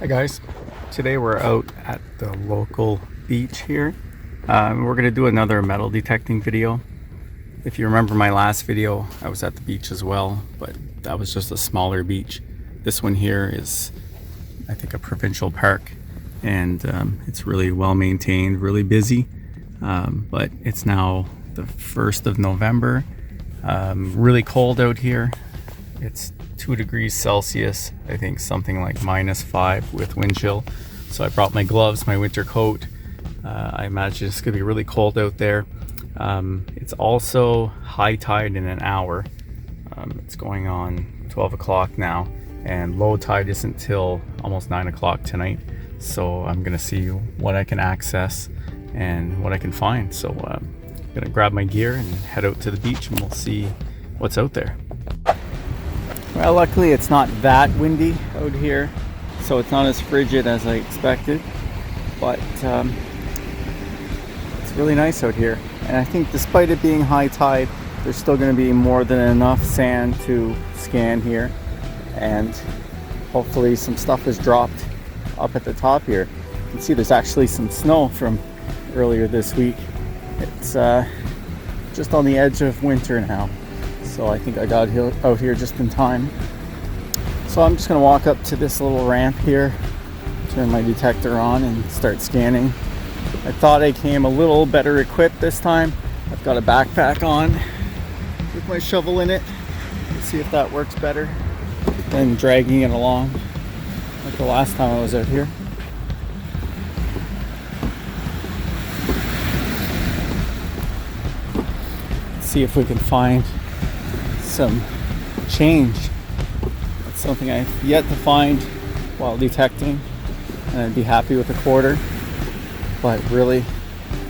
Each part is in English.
Hi guys, today we're out at the local beach here. We're going to do another metal detecting video. If you remember my last video, I was at the beach as well, but that was just a smaller beach. This one here is, I think, a provincial park, and it's really well maintained, really busy, but it's now the 1st of November. Really cold out here. It's 2 degrees Celsius, I think something like -5 with wind chill. So I brought my gloves, my winter coat. I imagine it's gonna be really cold out there. It's also high tide in an hour. It's going on 12 o'clock now, and low tide isn't till almost 9 o'clock tonight. So I'm gonna see what I can access and what I can find. So I'm gonna grab my gear and head out to the beach, and we'll see what's out there. Well, luckily it's not that windy out here, so it's not as frigid as I expected, but it's really nice out here. And I think despite it being high tide, there's still going to be more than enough sand to scan here, and hopefully some stuff is dropped up at the top here. You can see there's actually some snow from earlier this week. It's just on the edge of winter now. So I think I got out here just in time. So I'm just going to walk up to this little ramp here, turn my detector on, and start scanning. I thought I came a little better equipped this time. I've got a backpack on with my shovel in it. Let's see if that works better than dragging it along like the last time I was out here. Let's see if we can find some change. That's something I've yet to find while detecting, and I'd be happy with a quarter, but really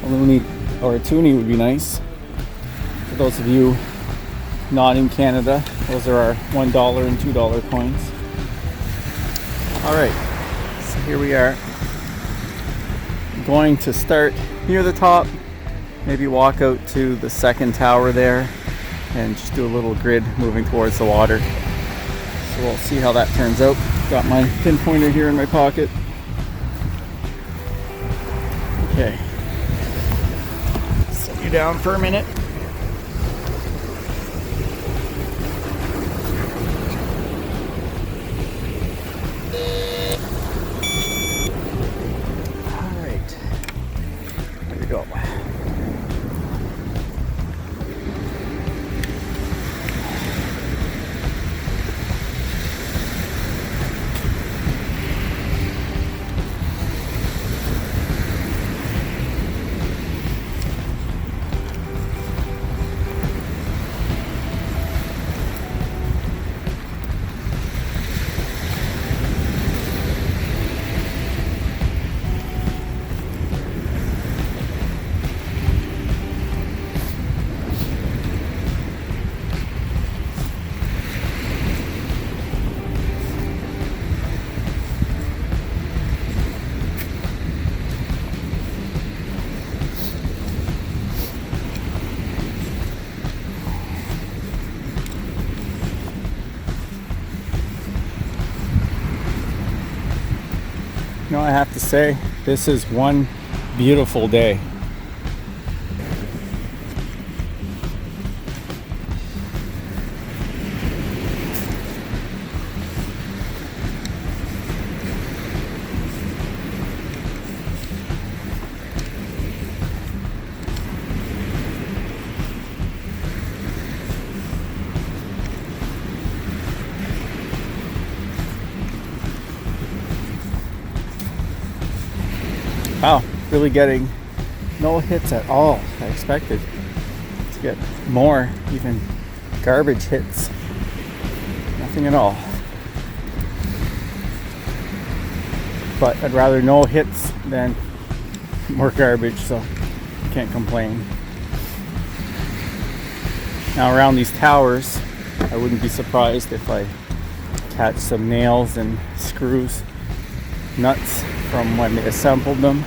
a loonie or a toonie would be nice. For those of you not in Canada, those are our $1 and $2 coins. Alright, so here we are. I'm going to start near the top, maybe walk out to the second tower there, and just do a little grid moving towards the water. So we'll see how that turns out. Got my pinpointer here in my pocket. Okay. Set you down for a minute. All right. Here we go. You know, I have to say, this is one beautiful day. Wow, really getting no hits at all. I expected to get more, even garbage hits. Nothing at all. But I'd rather no hits than more garbage, so can't complain. Now around these towers, I wouldn't be surprised if I catch some nails and screws, nuts from when they assembled them.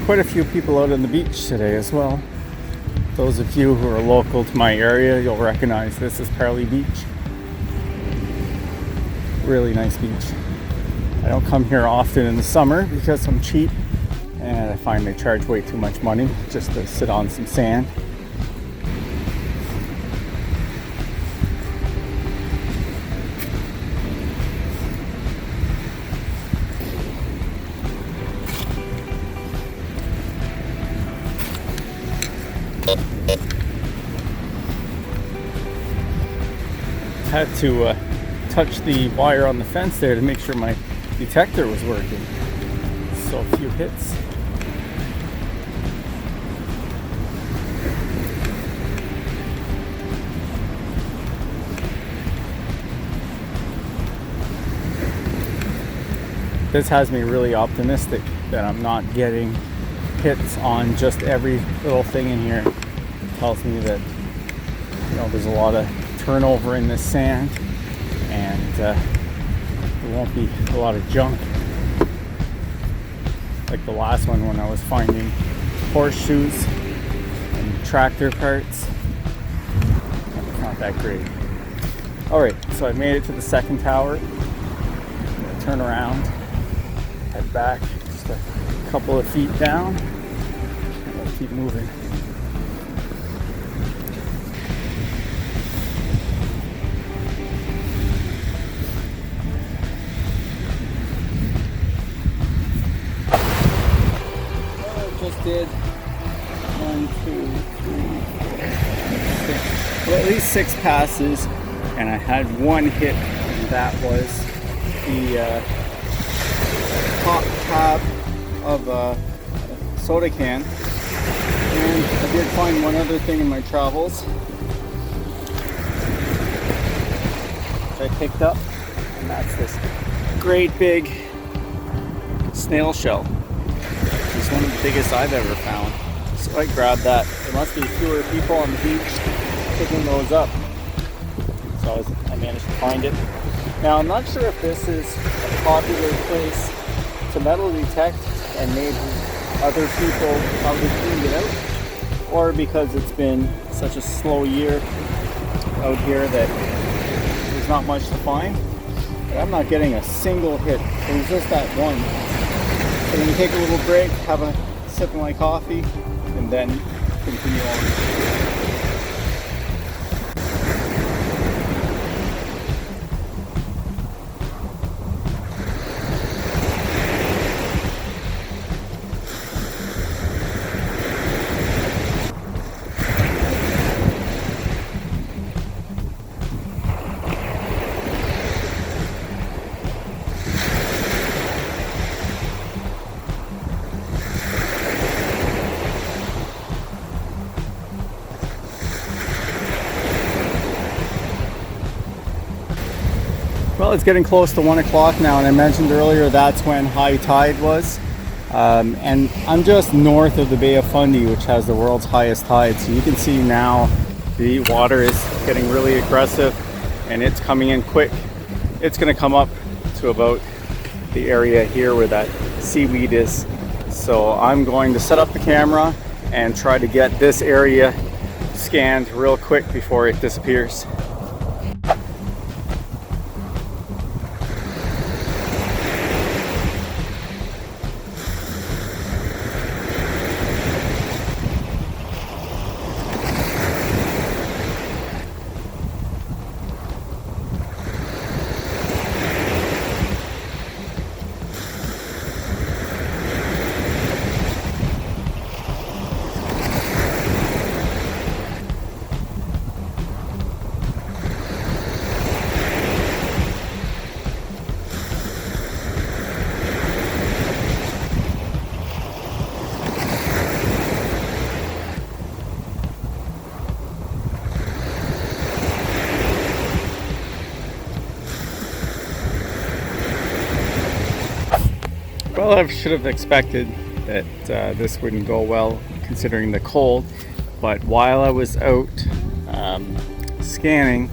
quite a few people out on the beach today as well. Those of you who are local to my area, you'll recognize this is Parley Beach. Really nice beach. I don't come here often in the summer because I'm cheap and I find they charge way too much money just to sit on some sand. Had to touch the wire on the fence there to make sure my detector was working. So a few hits. This has me really optimistic that I'm not getting hits on just every little thing in here. It tells me that, you know, there's a lot of turnover in this sand and there won't be a lot of junk like the last one when I was finding horseshoes and tractor parts. It's not that great. Alright, so I made it to the second tower. I'm gonna turn around, head back just a couple of feet down, and I'll keep moving. Did 1, 2, 3, 4, 6, well, at least 6 passes, and I had one hit, and that was the top tab of a soda can. And I did find one other thing in my travels which I picked up, and that's this great big snail shell. It's one of the biggest I've ever found. So I grabbed that. There must be fewer people on the beach picking those up. So I managed to find it. Now I'm not sure if this is a popular place to metal detect and maybe other people probably cleaned it out, or because it's been such a slow year out here that there's not much to find. But I'm not getting a single hit. It was just that one. So I'm going to take a little break, have a sip of my coffee, and then continue on. Well, it's getting close to 1 o'clock now, and I mentioned earlier that's when high tide was. And I'm just north of the Bay of Fundy, which has the world's highest tide. So you can see now the water is getting really aggressive and it's coming in quick. It's going to come up to about the area here where that seaweed is. So I'm going to set up the camera and try to get this area scanned real quick before it disappears. Well, I should have expected that this wouldn't go well considering the cold, but while I was out scanning,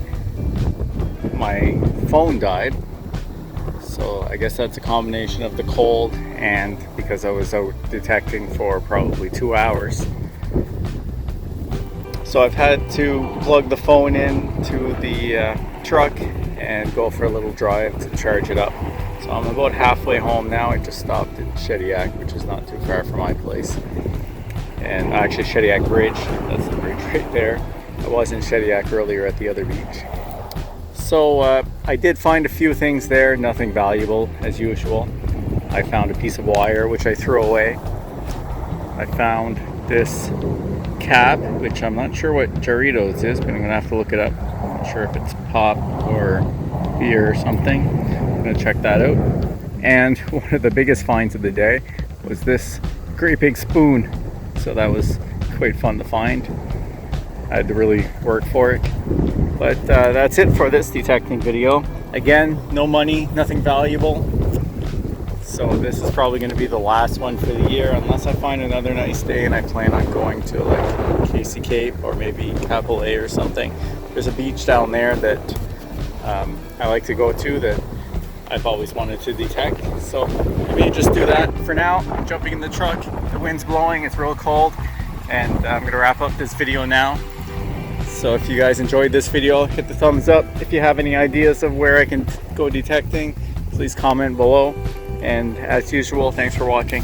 my phone died, So I guess that's a combination of the cold and because I was out detecting for probably 2 hours. So I've had to plug the phone in to the truck and go for a little drive to charge it up. So I'm about halfway home now. I just stopped at Shediac, which is not too far from my place. And actually Shediac Bridge, that's the bridge right there. I was in Shediac earlier at the other beach. So I did find a few things there, nothing valuable as usual. I found a piece of wire which I threw away. I found this cap, which I'm not sure what Doritos is, but I'm gonna have to look it up. I'm not sure if it's pop or beer or something. I'm gonna check that out. And one of the biggest finds of the day was this great big spoon. So that was quite fun to find. I had to really work for it. But that's it for this detecting video. Again, no money, nothing valuable. So this is probably going to be the last one for the year unless I find another nice day, and I plan on going to like Casey Cape or maybe Capelé or something. There's a beach down there that I like to go to that I've always wanted to detect. So I may just do that for now. I'm jumping in the truck. The wind's blowing, it's real cold, and I'm going to wrap up this video now. So if you guys enjoyed this video, hit the thumbs up. If you have any ideas of where I can go detecting, please comment below. And as usual, thanks for watching.